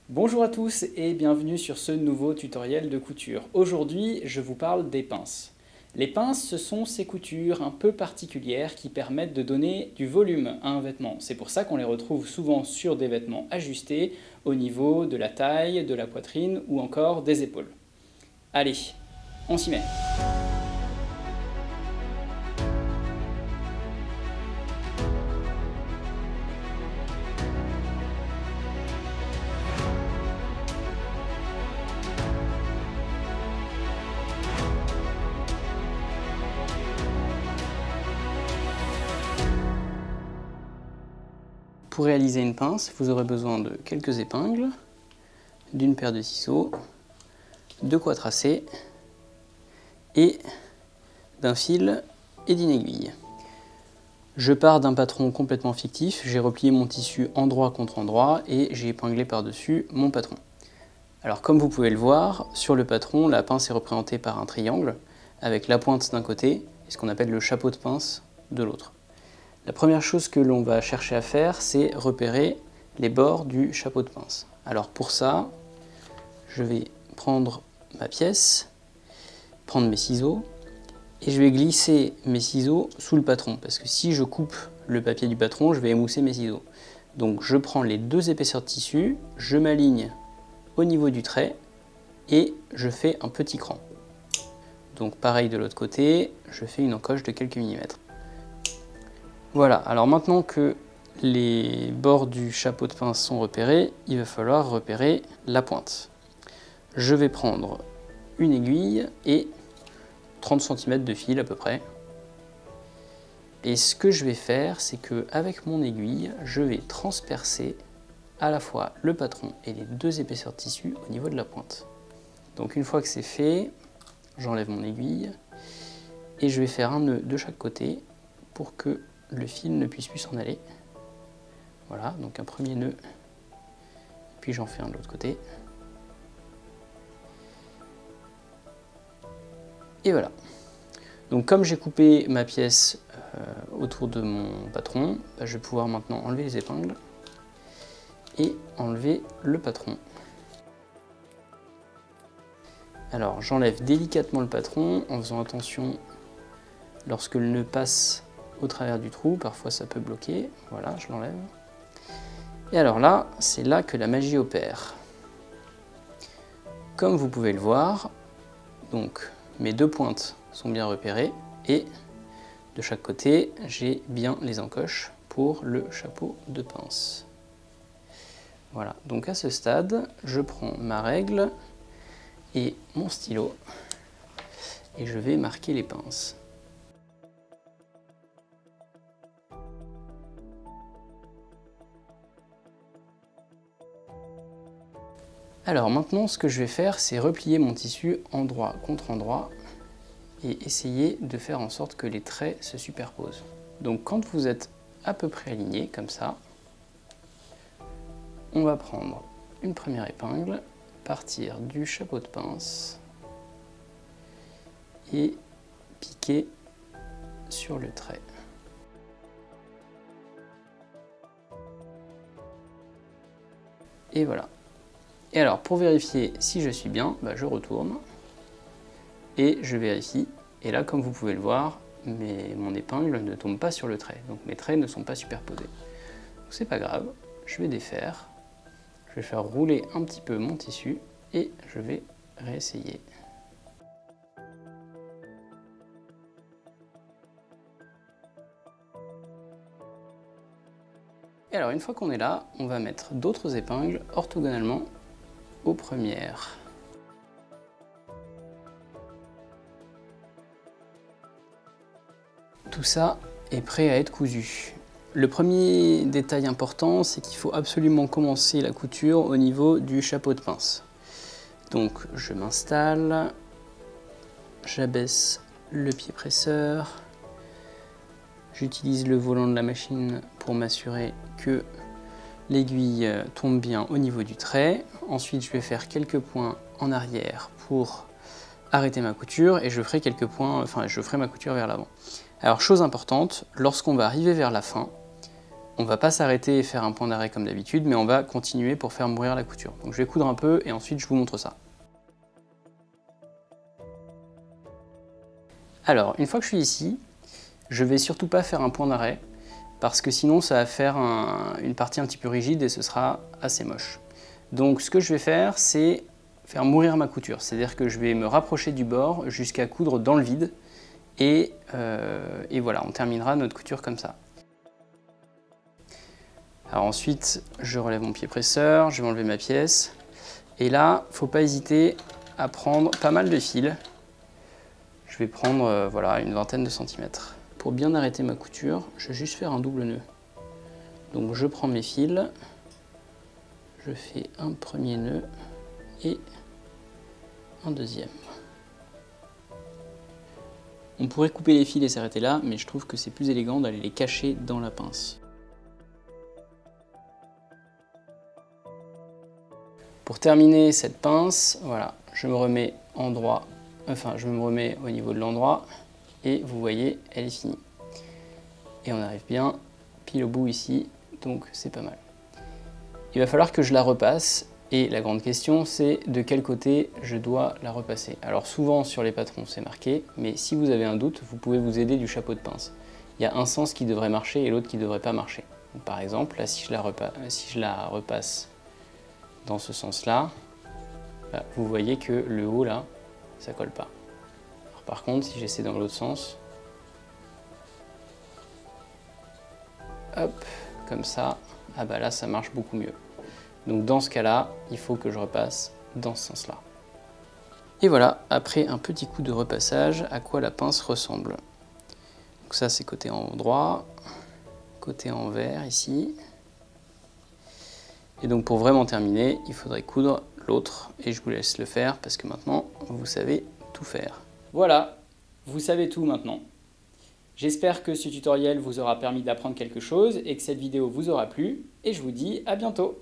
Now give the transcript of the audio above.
Bonjour à tous et bienvenue sur ce nouveau tutoriel de couture. Aujourd'hui, je vous parle des pinces. Les pinces, ce sont ces coutures un peu particulières qui permettent de donner du volume à un vêtement. C'est pour ça qu'on les retrouve souvent sur des vêtements ajustés au niveau de la taille, de la poitrine ou encore des épaules. Allez, on s'y met. Pour réaliser une pince, vous aurez besoin de quelques épingles, d'une paire de ciseaux, de quoi tracer et d'un fil et d'une aiguille. Je pars d'un patron complètement fictif, j'ai replié mon tissu endroit contre endroit et j'ai épinglé par-dessus mon patron. Alors comme vous pouvez le voir, sur le patron, la pince est représentée par un triangle avec la pointe d'un côté et ce qu'on appelle le chapeau de pince de l'autre. La première chose que l'on va chercher à faire, c'est repérer les bords du chapeau de pince. Alors pour ça, je vais prendre ma pièce, prendre mes ciseaux, et je vais glisser mes ciseaux sous le patron, parce que si je coupe le papier du patron, je vais émousser mes ciseaux. Donc je prends les deux épaisseurs de tissu, je m'aligne au niveau du trait, et je fais un petit cran. Donc pareil de l'autre côté, je fais une encoche de quelques millimètres. Voilà, alors maintenant que les bords du chapeau de pince sont repérés, il va falloir repérer la pointe. Je vais prendre une aiguille et 30 cm de fil à peu près. Et ce que je vais faire, c'est qu'avec mon aiguille, je vais transpercer à la fois le patron et les deux épaisseurs de tissu au niveau de la pointe. Donc une fois que c'est fait, j'enlève mon aiguille et je vais faire un nœud de chaque côté pour que le fil ne puisse plus s'en aller. Voilà, donc un premier nœud, puis j'en fais un de l'autre côté. Et voilà. Donc comme j'ai coupé ma pièce autour de mon patron, je vais pouvoir maintenant enlever les épingles et enlever le patron. Alors j'enlève délicatement le patron en faisant attention lorsque le nœud passe au travers du trou, parfois ça peut bloquer, voilà, je l'enlève. Et alors là, c'est là que la magie opère. Comme vous pouvez le voir, donc mes deux pointes sont bien repérées et de chaque côté, j'ai bien les encoches pour le chapeau de pince. Voilà, donc à ce stade, je prends ma règle et mon stylo et je vais marquer les pinces. Alors maintenant, ce que je vais faire, c'est replier mon tissu endroit contre endroit et essayer de faire en sorte que les traits se superposent. Donc quand vous êtes à peu près aligné, comme ça, on va prendre une première épingle, partir du chapeau de pince et piquer sur le trait. Et voilà. Et alors, pour vérifier si je suis bien, je retourne et je vérifie. Et là, comme vous pouvez le voir, mon épingle ne tombe pas sur le trait. Donc mes traits ne sont pas superposés. C'est pas grave, je vais défaire. Je vais faire rouler un petit peu mon tissu et je vais réessayer. Et alors, une fois qu'on est là, on va mettre d'autres épingles orthogonalement aux premières. Tout ça est prêt à être cousu. Le premier détail important, c'est qu'il faut absolument commencer la couture au niveau du chapeau de pince. Donc je m'installe, j'abaisse le pied presseur, j'utilise le volant de la machine pour m'assurer que l'aiguille tombe bien au niveau du trait. Ensuite, je vais faire quelques points en arrière pour arrêter ma couture et je ferai quelques points, je ferai ma couture vers l'avant. Alors, chose importante, lorsqu'on va arriver vers la fin, on va pas s'arrêter et faire un point d'arrêt comme d'habitude, mais on va continuer pour faire mourir la couture. Donc je vais coudre un peu et ensuite je vous montre ça. Alors, une fois que je suis ici, je vais surtout pas faire un point d'arrêt, parce que sinon ça va faire une partie un petit peu rigide et ce sera assez moche. Donc ce que je vais faire, c'est faire mourir ma couture, c'est-à-dire que je vais me rapprocher du bord jusqu'à coudre dans le vide, et voilà, on terminera notre couture comme ça. Alors ensuite, je relève mon pied presseur, je vais enlever ma pièce, et là, faut pas hésiter à prendre pas mal de fils. Je vais prendre voilà, une vingtaine de centimètres. Pour bien arrêter ma couture, je vais juste faire un double nœud. Donc je prends mes fils, je fais un premier nœud et un deuxième. On pourrait couper les fils et s'arrêter là, mais je trouve que c'est plus élégant d'aller les cacher dans la pince. Pour terminer cette pince, voilà, je me remets en droit, je me remets au niveau de l'endroit et vous voyez, elle est finie. Et on arrive bien pile au bout ici, donc c'est pas mal. Il va falloir que je la repasse et la grande question c'est de quel côté je dois la repasser. Alors souvent sur les patrons c'est marqué, mais si vous avez un doute, vous pouvez vous aider du chapeau de pince. Il y a un sens qui devrait marcher et l'autre qui ne devrait pas marcher. Donc, par exemple, là si je la repasse dans ce sens-là, vous voyez que le haut là, ça colle pas. Alors, par contre, si j'essaie dans l'autre sens, hop, comme ça, ah bah là ça marche beaucoup mieux. Donc dans ce cas-là, il faut que je repasse dans ce sens-là. Et voilà, après un petit coup de repassage, à quoi la pince ressemble. Donc ça c'est côté en droit, côté envers ici. Et donc pour vraiment terminer, il faudrait coudre l'autre et je vous laisse le faire parce que maintenant vous savez tout faire. Voilà, vous savez tout maintenant. J'espère que ce tutoriel vous aura permis d'apprendre quelque chose et que cette vidéo vous aura plu et je vous dis à bientôt.